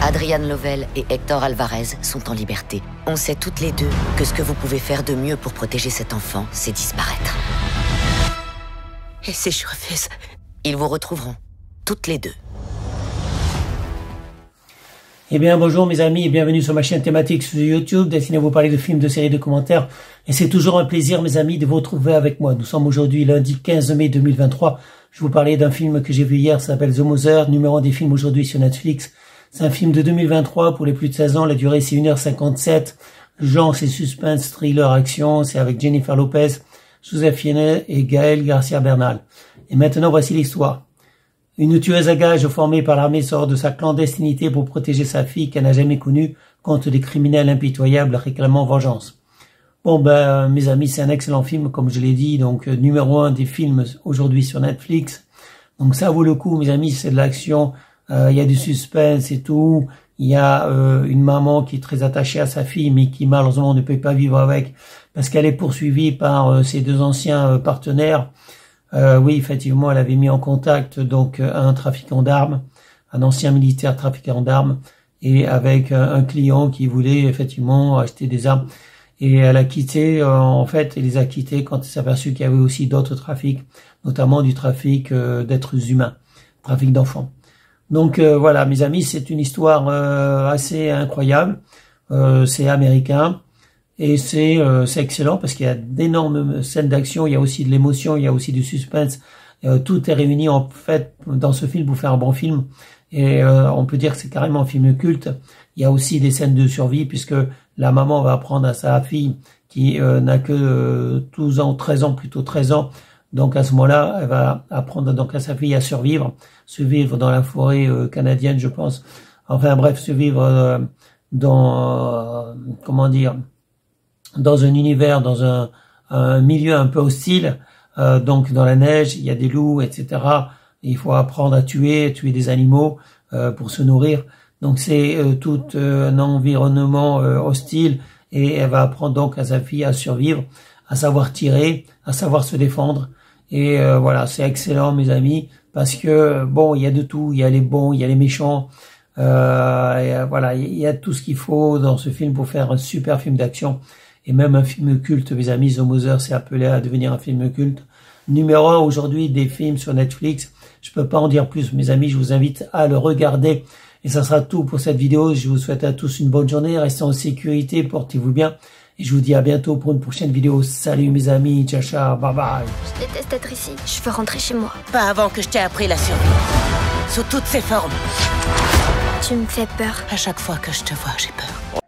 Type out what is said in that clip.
Adrian Lovell et Hector Alvarez sont en liberté. On sait toutes les deux que ce que vous pouvez faire de mieux pour protéger cet enfant, c'est disparaître. Et si je refuse? Ils vous retrouveront, toutes les deux. Eh bien, bonjour mes amis et bienvenue sur ma chaîne thématique sur YouTube destinée à vous parler de films, de séries, de commentaires. Et c'est toujours un plaisir, mes amis, de vous retrouver avec moi. Nous sommes aujourd'hui lundi 15 mai 2023. Je vous parlais d'un film que j'ai vu hier, ça s'appelle The Mother, numéro 1 des films aujourd'hui sur Netflix. C'est un film de 2023 pour les plus de 16 ans. La durée, c'est 1h57. Le genre, c'est suspense, thriller, action. C'est avec Jennifer Lopez, Joseph Fiennes et Gaël Garcia Bernal. Et maintenant, voici l'histoire. Une tueuse à gages formée par l'armée sort de sa clandestinité pour protéger sa fille qu'elle n'a jamais connue contre des criminels impitoyables réclamant vengeance. Bon, mes amis, c'est un excellent film, comme je l'ai dit. Donc, numéro 1 des films aujourd'hui sur Netflix. Donc, ça vaut le coup, mes amis. C'est de l'action. Il y a du suspense et tout. Il y a une maman qui est très attachée à sa fille, mais qui malheureusement ne peut pas vivre avec parce qu'elle est poursuivie par ses deux anciens partenaires. Oui, effectivement, elle avait mis en contact donc un trafiquant d'armes, un ancien militaire trafiquant d'armes, et avec un client qui voulait effectivement acheter des armes. Et elle a quitté, en fait, elle les a quittés quand elle s'est aperçue qu'il y avait aussi d'autres trafics, notamment du trafic d'êtres humains, trafic d'enfants. Donc voilà, mes amis, c'est une histoire assez incroyable. C'est américain et c'est excellent parce qu'il y a d'énormes scènes d'action, il y a aussi de l'émotion, il y a aussi du suspense. Tout est réuni en fait dans ce film pour faire un bon film. Et on peut dire que c'est carrément un film culte. Il y a aussi des scènes de survie puisque la maman va apprendre à sa fille qui n'a que 12 ans, 13 ans, plutôt 13 ans. Donc à ce moment-là, elle va apprendre donc à sa fille à survivre dans la forêt canadienne, je pense. Enfin bref, survivre dans dans un univers, dans un milieu un peu hostile. Donc dans la neige, il y a des loups, etc. Et il faut apprendre à tuer des animaux pour se nourrir. Donc c'est tout un environnement hostile et elle va apprendre donc à sa fille à survivre, à savoir tirer, à savoir se défendre. Et voilà, c'est excellent, mes amis, parce que bon, il y a de tout, il y a les bons, il y a les méchants, voilà, il y a tout ce qu'il faut dans ce film pour faire un super film d'action et même un film culte, mes amis. The Mother s'est appelé à devenir un film culte. Numéro 1 aujourd'hui des films sur Netflix. Je peux pas en dire plus, mes amis. Je vous invite à le regarder. Et ça sera tout pour cette vidéo. Je vous souhaite à tous une bonne journée. Restez en sécurité, portez-vous bien. Et je vous dis à bientôt pour une prochaine vidéo. Salut mes amis, ciao ciao, bye bye. Je déteste être ici, je veux rentrer chez moi. Pas avant que je t'ai appris la survie. Sous toutes ses formes. Tu me fais peur. À chaque fois que je te vois, j'ai peur.